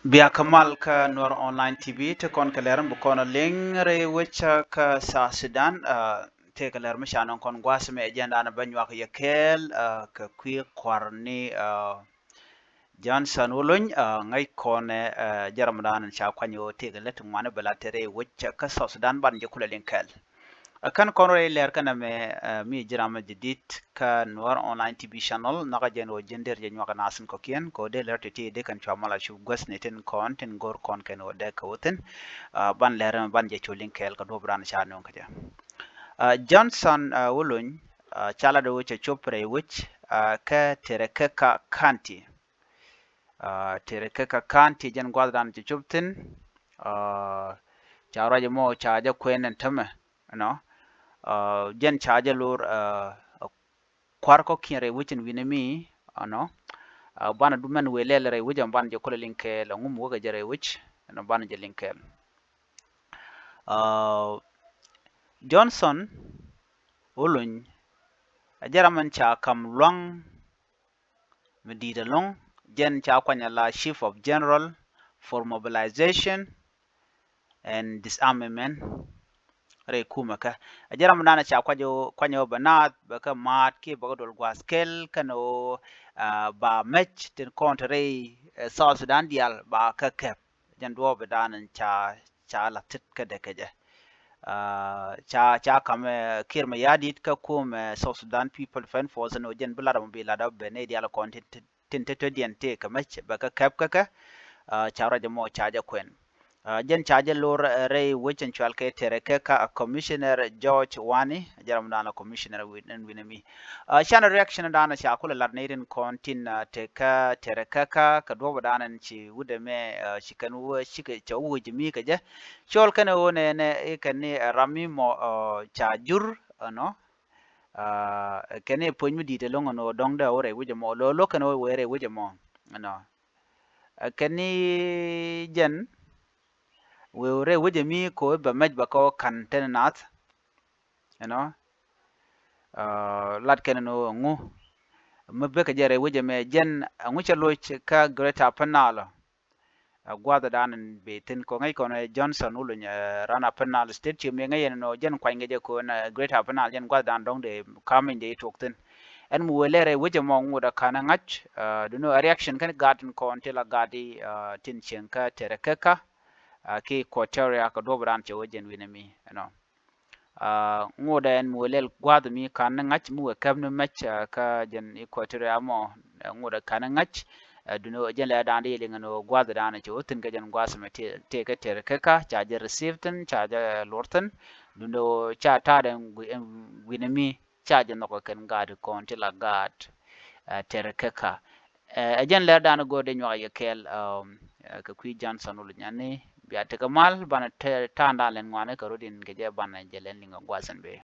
Biya Kamal ka Noor Online TV te kon ka leran bu kono lengre wecha ka sa Sudan te ka ler mishanon kon gwasme agenda na banywa ka yakel ka kwi kwarni Johnson ulun ngai kone jaram dan cha kwanyo te ka let ngwane balatere wecha ka sa Sudan ban je kula lenkel kan kono ler kana me mi jirama jidit ka Noor Online TV channel naga jeno jender je nyaka nasin ko kien ko de ler tete de kan chamala shu gwasne ten kon ten gor kon ken o de ka woten ban ler ban je cholin kel ka do bran cha non ka ja Johnson wulun chala do wuce chopre which ka terekeka kanti terekeka kanti jen gwadran je chuptin chawra mo cha ja kwenen tame no jen charge lor kwarko kire wichin winemi ano bana dumen welele wijan ban je kole linke la ngum woga jare wich no ban je linke Johnson ulun ajaraman cha kam long medida long jen cha kwanya la chief of general for mobilization and disarmament re kuma ka ajaram nana cha kwanyo banat baka mat ki baga dol gwaskel kano ba match tin kontre South Sudan dial ba ka kep jan do bedanan cha la tit ka de kaje cha kam kirma yadit ka kum South Sudan People Defense Force no jen bulara mo bila da bene dial kontin tin te diente ka match baka kep ka cha raja mo cha ja kwen jen charge lor ray wichin chalke tereke ka commissioner George Wani jaram dana commissioner win winami shana reaction dana sha kula larnedin kontin te ka tereke ka do dana ci wude me shikan wo shike chawu jimi ka je chol kana wone ne e kan ni rami mo chajur no kene ponmi dite longo no dongda ore wuje mo lo kana were wuje mo no kani jen we wuje mi ko ba maj ba ko kan tenat you know lat ken no ngu mabbe ka jere wuje me jen ngu chalo ka greta panala gwada danan be tin ko ngai ko Johnson ulu rana panal state chi me ngai no jen kwa ngai ko na greta panal jen gwada dan dong de kamin de tokten en mu welere wuje mo ngu da kana ngach du no reaction kan garden ko antela gadi tin chenka terekeka ki Equatoria ka dobran che wajen winami no ngoda en molel gwad mi kan ngach mu kabnu mach ka jen Equatoria mo ngoda kan ngach duno jen la dan de ngano gwad dan che wotin ga jen gwas me te ka ter ka cha je received cha je lorten duno cha ta den winami cha je no kan gad kon tila gad ter ka jen la dan go de nyo ya kel ka kwi Johnson ul nyane biya te kamal bana tanda len ngwane karudin geje bana jelen linga gwasan be